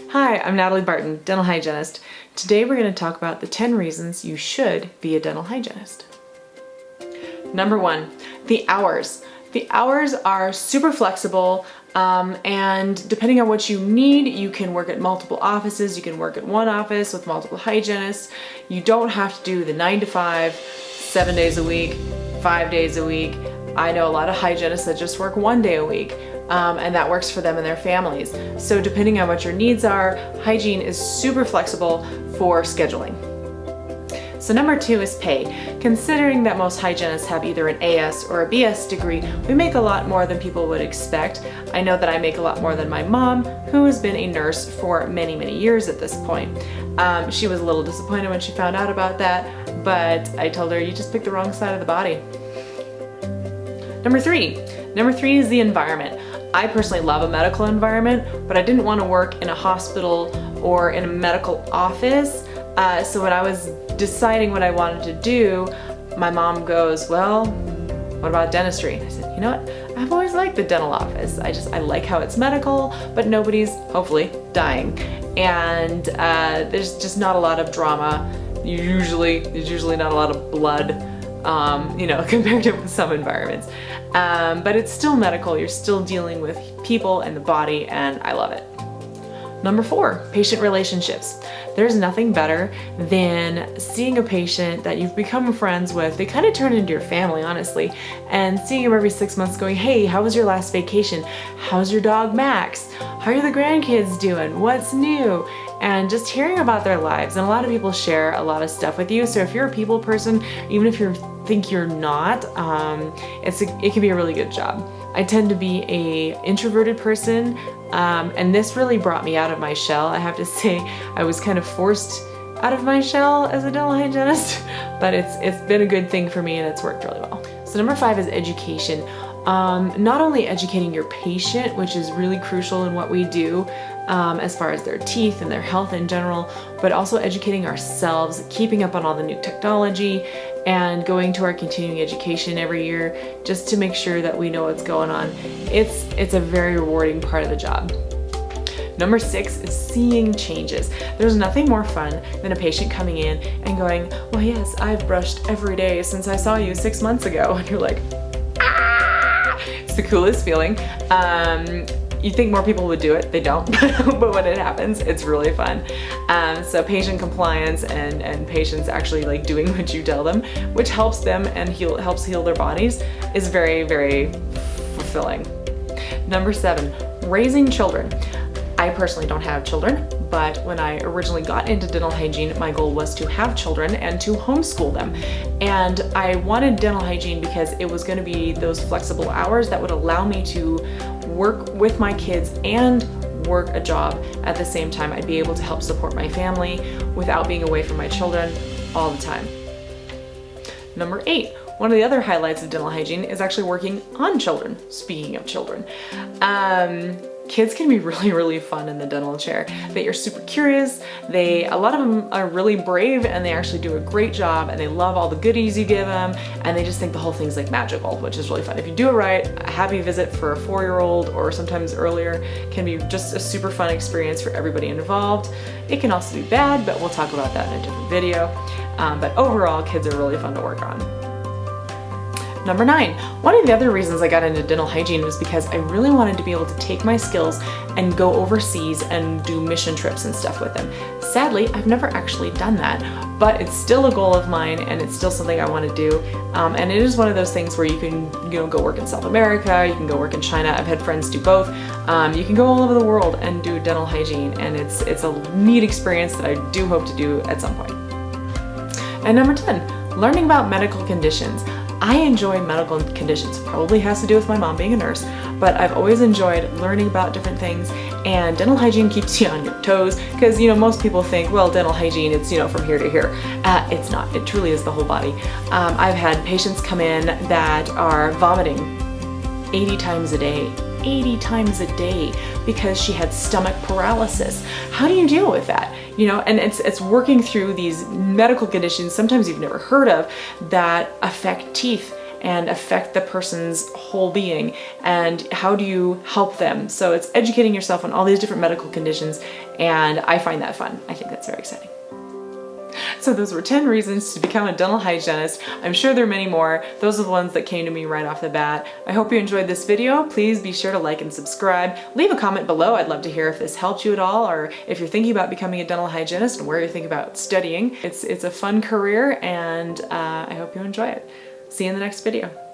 Hi, I'm Natalie Barton, dental hygienist. Today we're going to talk about the 10 reasons you should be a dental hygienist. Number 1, the hours. The hours are super flexible and depending on what you need, you can work at multiple offices, you can work at one office with multiple hygienists. You don't have to do the 9 to 5, 7 days a week, 5 days a week. I know a lot of hygienists that just work 1 day a week. And that works for them and their families. So depending on what your needs are, hygiene is super flexible for scheduling. So number 2 is pay. Considering that most hygienists have either an AS or a BS degree, we make a lot more than people would expect. I know that I make a lot more than my mom, who has been a nurse for many, many years at this point. She was a little disappointed when she found out about that, but I told her, you just picked the wrong side of the body. Number three is the environment. I personally love a medical environment, but I didn't want to work in a hospital or in a medical office. So when I was deciding what I wanted to do, my mom goes, well, what about dentistry? And I said, you know what? I've always liked the dental office. I like how it's medical, but nobody's, hopefully, dying. And there's just not a lot of drama. There's usually not a lot of blood, compared to some environments. But it's still medical. You're still dealing with people and the body, and I love it. Number 4, patient relationships. There's nothing better than seeing a patient that you've become friends with. They kind of turn into your family, honestly, and seeing them every 6 months going, hey, how was your last vacation? How's your dog Max? How are the grandkids doing? What's new? And just hearing about their lives. And a lot of people share a lot of stuff with you. So if you're a people person, even if you think you're not, it can be a really good job. I tend to be a introverted person, and this really brought me out of my shell. I have to say, I was kind of forced out of my shell as a dental hygienist, but it's been a good thing for me and it's worked really well. So number 5 is education. Not only educating your patient, which is really crucial in what we do as far as their teeth and their health in general, but also educating ourselves, keeping up on all the new technology, and going to our continuing education every year just to make sure that we know what's going on. It's a very rewarding part of the job. Number 6 is seeing changes. There's nothing more fun than a patient coming in and going, well, yes, I've brushed every day since I saw you 6 months ago. And you're like, ah! It's the coolest feeling. You think more people would do it, they don't, but when it happens, it's really fun. So patient compliance and patients actually like doing what you tell them, which helps them and helps heal their bodies, is very, very fulfilling. Number 7, raising children. I personally don't have children, but when I originally got into dental hygiene, my goal was to have children and to homeschool them. And I wanted dental hygiene because it was going to be those flexible hours that would allow me to work with my kids and work a job at the same time. I'd be able to help support my family without being away from my children all the time. Number 8, one of the other highlights of dental hygiene is actually working on children. Speaking of children, kids can be really, really fun in the dental chair. They are super curious. A lot of them are really brave and they actually do a great job and they love all the goodies you give them and they just think the whole thing's like magical, which is really fun. If you do it right, a happy visit for a 4-year-old or sometimes earlier can be just a super fun experience for everybody involved. It can also be bad, but we'll talk about that in a different video. But overall, kids are really fun to work on. Number 9, one of the other reasons I got into dental hygiene was because I really wanted to be able to take my skills and go overseas and do mission trips and stuff with them. Sadly, I've never actually done that, but it's still a goal of mine and it's still something I want to do. And it is one of those things where you can go work in South America, you can go work in China. I've had friends do both. You can go all over the world and do dental hygiene, and it's a neat experience that I do hope to do at some point. And number 10, learning about medical conditions. I enjoy medical conditions. Probably has to do with my mom being a nurse, but I've always enjoyed learning about different things, and dental hygiene keeps you on your toes because, most people think, well, dental hygiene, it's, from here to here. It's not. It truly is the whole body. I've had patients come in that are vomiting 80 times a day. 80 times a day because she had stomach paralysis. How do you deal with that? And it's working through these medical conditions sometimes you've never heard of that affect teeth and affect the person's whole being, and how do you help them? So it's educating yourself on all these different medical conditions, and I find that fun. I think that's very exciting. So those were 10 reasons to become a dental hygienist. I'm sure there are many more. Those are the ones that came to me right off the bat. I hope you enjoyed this video. Please be sure to like and subscribe. Leave a comment below. I'd love to hear if this helped you at all, or if you're thinking about becoming a dental hygienist and where you're thinking about studying. It's a fun career, and I hope you enjoy it. See you in the next video.